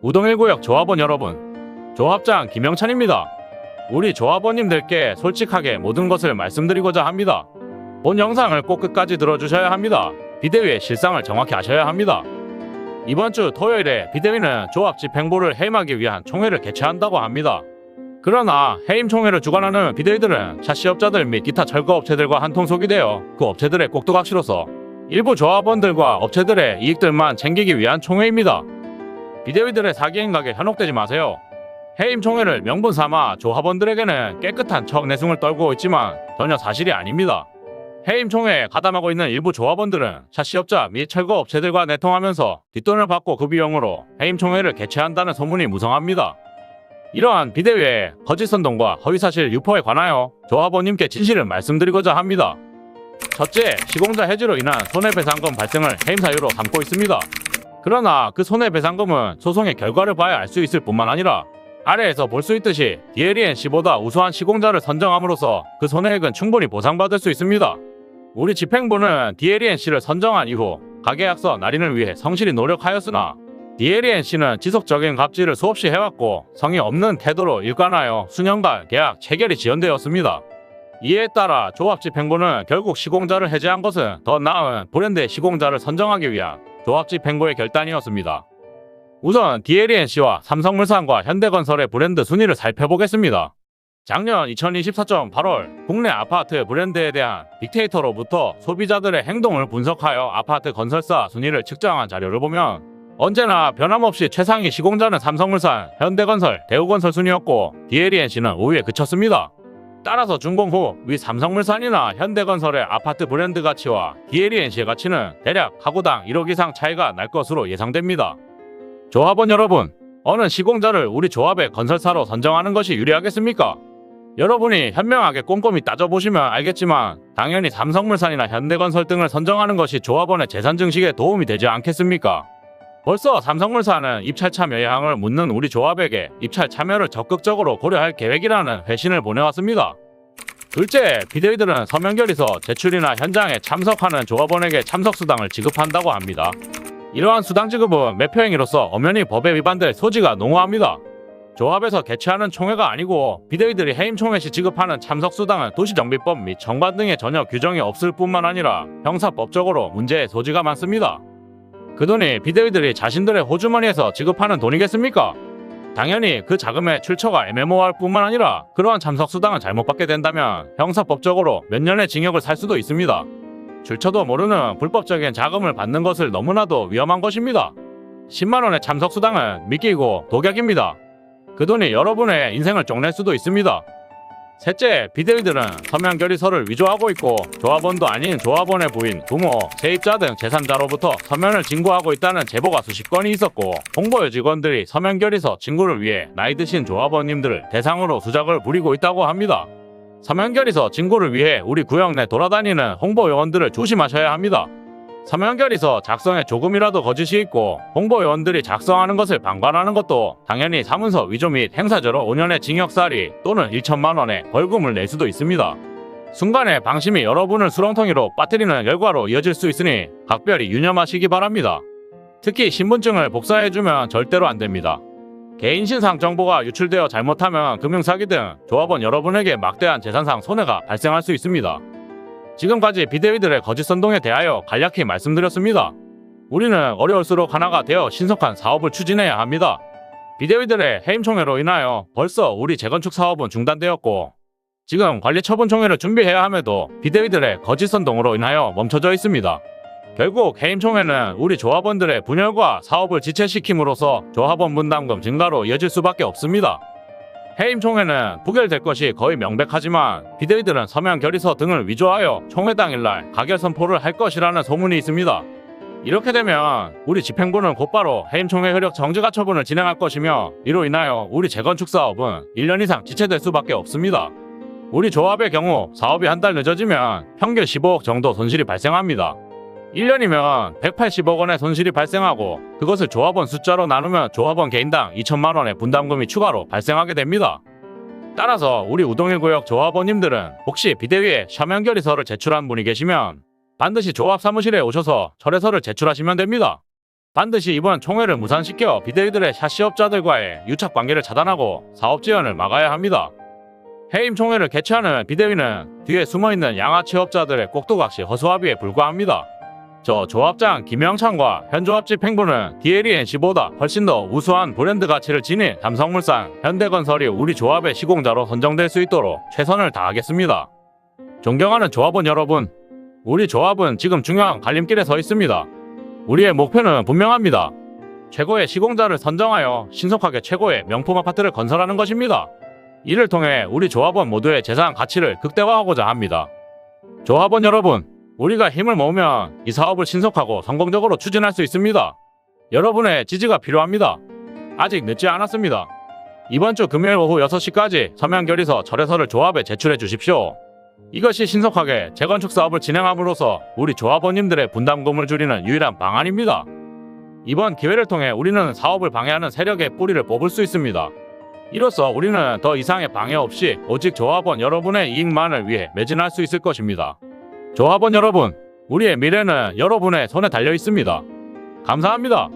우동 1구역 조합원 여러분, 조합장 김영찬입니다. 우리 조합원님들께 솔직하게 모든 것을 말씀드리고자 합니다. 본 영상을 꼭 끝까지 들어주셔야 합니다. 비대위의 실상을 정확히 아셔야 합니다. 이번 주 토요일에 비대위는 조합 집행부를 해임하기 위한 총회를 개최한다고 합니다. 그러나 해임 총회를 주관하는 비대위들은 샤시업자들 및 기타 철거업체들과 한통속이 되어 그 업체들의 꼭두각시로서 일부 조합원들과 업체들의 이익들만 챙기기 위한 총회입니다. 비대위들의 사기행각에 현혹되지 마세요. 해임 총회를 명분 삼아 조합원들에게는 깨끗한 척 내숭을 떨고 있지만 전혀 사실이 아닙니다. 해임 총회에 가담하고 있는 일부 조합원들은 샤시업자 및 철거업체들과 내통하면서 뒷돈을 받고 그 비용으로 해임 총회를 개최한다는 소문이 무성합니다. 이러한 비대위의 거짓선동과 허위사실 유포에 관하여 조합원님께 진실을 말씀드리고자 합니다. 첫째, 시공자 해지로 인한 손해배상금 발생을 해임 사유로 삼고 있습니다. 그러나 그 손해배상금은 소송의 결과를 봐야 알 수 있을 뿐만 아니라 아래에서 볼 수 있듯이 DLENC보다 우수한 시공자를 선정함으로써 그 손해액은 충분히 보상받을 수 있습니다. 우리 집행부는 DLENC를 선정한 이후 가계약서 날인을 위해 성실히 노력하였으나 DLENC는 지속적인 갑질을 수없이 해왔고 성의 없는 태도로 일관하여 수년간 계약 체결이 지연되었습니다. 이에 따라 조합집행부는 결국 시공자를 해제한 것은 더 나은 브랜드의 시공자를 선정하기 위한 조합집행부의 결단이었습니다. 우선 DLENC와 삼성물산과 현대건설의 브랜드 순위를 살펴보겠습니다. 작년 2024년 8월 국내 아파트 브랜드에 대한 빅데이터로부터 소비자들의 행동을 분석하여 아파트 건설사 순위를 측정한 자료를 보면 언제나 변함없이 최상위 시공자는 삼성물산, 현대건설, 대우건설 순이었고 DLENC는 5위에 그쳤습니다. 따라서 준공 후 위 삼성물산이나 현대건설의 아파트 브랜드 가치와 DLENC의 가치는 대략 가구당 1억 이상 차이가 날 것으로 예상됩니다. 조합원 여러분, 어느 시공자를 우리 조합의 건설사로 선정하는 것이 유리하겠습니까? 여러분이 현명하게 꼼꼼히 따져보시면 알겠지만 당연히 삼성물산이나 현대건설 등을 선정하는 것이 조합원의 재산 증식에 도움이 되지 않겠습니까? 벌써 삼성물산은 입찰 참여 여향을 묻는 우리 조합에게 입찰 참여를 적극적으로 고려할 계획이라는 회신을 보내왔습니다. 둘째, 비대위들은 서명결의서 제출이나 현장에 참석하는 조합원에게 참석수당을 지급한다고 합니다. 이러한 수당 지급은 매표행위로서 엄연히 법에 위반될 소지가 농후합니다. 조합에서 개최하는 총회가 아니고 비대위들이 해임 총회 시 지급하는 참석수당은 도시정비법 및 정관 등의 전혀 규정이 없을 뿐만 아니라 형사법적으로 문제의 소지가 많습니다. 그 돈이 비대위들이 자신들의 호주머니에서 지급하는 돈이겠습니까? 당연히 그 자금의 출처가 애매모호할 뿐만 아니라 그러한 참석수당을 잘못 받게 된다면 형사법적으로 몇 년의 징역을 살 수도 있습니다. 출처도 모르는 불법적인 자금을 받는 것을 너무나도 위험한 것입니다. 10만원의 참석수당은 미끼고 독약입니다. 그 돈이 여러분의 인생을 쪽낼 수도 있습니다. 셋째, 비대위들은 서명결의서를 위조하고 있고 조합원도 아닌 조합원의 부인, 부모, 세입자 등 제3자로부터 서면을 진구하고 있다는 제보가 수십 건이 있었고 홍보 직원들이 서명결의서 진구를 위해 나이 드신 조합원님들을 대상으로 수작을 부리고 있다고 합니다. 서명결의서 진구를 위해 우리 구역 내 돌아다니는 홍보 요원들을 조심하셔야 합니다. 서명결의서 작성에 조금이라도 거짓이 있고 홍보 요원들이 작성하는 것을 방관하는 것도 당연히 사문서 위조 및 행사죄로 5년의 징역살이 또는 1천만 원의 벌금을 낼 수도 있습니다. 순간의 방심이 여러분을 수렁텅이로 빠뜨리는 결과로 이어질 수 있으니 각별히 유념하시기 바랍니다. 특히 신분증을 복사해주면 절대로 안됩니다. 개인신상 정보가 유출되어 잘못하면 금융사기 등 조합원 여러분에게 막대한 재산상 손해가 발생할 수 있습니다. 지금까지 비대위들의 거짓선동에 대하여 간략히 말씀드렸습니다. 우리는 어려울수록 하나가 되어 신속한 사업을 추진해야 합니다. 비대위들의 해임총회로 인하여 벌써 우리 재건축 사업은 중단되었고 지금 관리처분총회를 준비해야 함에도 비대위들의 거짓선동으로 인하여 멈춰져 있습니다. 결국 해임총회는 우리 조합원들의 분열과 사업을 지체시킴으로써 조합원 분담금 증가로 이어질 수밖에 없습니다. 해임총회는 부결될 것이 거의 명백하지만 비대위들은 서명결의서 등을 위조하여 총회 당일날 가결 선포를 할 것이라는 소문이 있습니다. 이렇게 되면 우리 집행부는 곧바로 해임총회 효력 정지가 처분을 진행할 것이며 이로 인하여 우리 재건축 사업은 1년 이상 지체될 수밖에 없습니다. 우리 조합의 경우 사업이 한 달 늦어지면 평균 15억 정도 손실이 발생합니다. 1년이면 180억 원의 손실이 발생하고 그것을 조합원 숫자로 나누면 조합원 개인당 2천만 원의 분담금이 추가로 발생하게 됩니다. 따라서 우리 우동1구역 조합원님들은 혹시 비대위에 서명결의서를 제출한 분이 계시면 반드시 조합 사무실에 오셔서 철회서를 제출하시면 됩니다. 반드시 이번 총회를 무산시켜 비대위들의 샤시업자들과의 유착 관계를 차단하고 사업 지원을 막아야 합니다. 해임 총회를 개최하는 비대위는 뒤에 숨어있는 양아치업자들의 꼭두각시 허수아비에 불과합니다. 저 조합장 김영창과 현조합집 행부는 DLENC보다 훨씬 더 우수한 브랜드 가치를 지닌 삼성물산, 현대건설이 우리 조합의 시공자로 선정될 수 있도록 최선을 다하겠습니다. 존경하는 조합원 여러분, 우리 조합은 지금 중요한 갈림길에 서 있습니다. 우리의 목표는 분명합니다. 최고의 시공자를 선정하여 신속하게 최고의 명품 아파트를 건설하는 것입니다. 이를 통해 우리 조합원 모두의 재산 가치를 극대화하고자 합니다. 조합원 여러분, 우리가 힘을 모으면 이 사업을 신속하고 성공적으로 추진할 수 있습니다. 여러분의 지지가 필요합니다. 아직 늦지 않았습니다. 이번 주 금요일 오후 6시까지 서면 결의서 철회서를 조합에 제출해 주십시오. 이것이 신속하게 재건축 사업을 진행함으로써 우리 조합원님들의 분담금을 줄이는 유일한 방안입니다. 이번 기회를 통해 우리는 사업을 방해하는 세력의 뿌리를 뽑을 수 있습니다. 이로써 우리는 더 이상의 방해 없이 오직 조합원 여러분의 이익만을 위해 매진할 수 있을 것입니다. 조합원 여러분, 우리의 미래는 여러분의 손에 달려 있습니다. 감사합니다.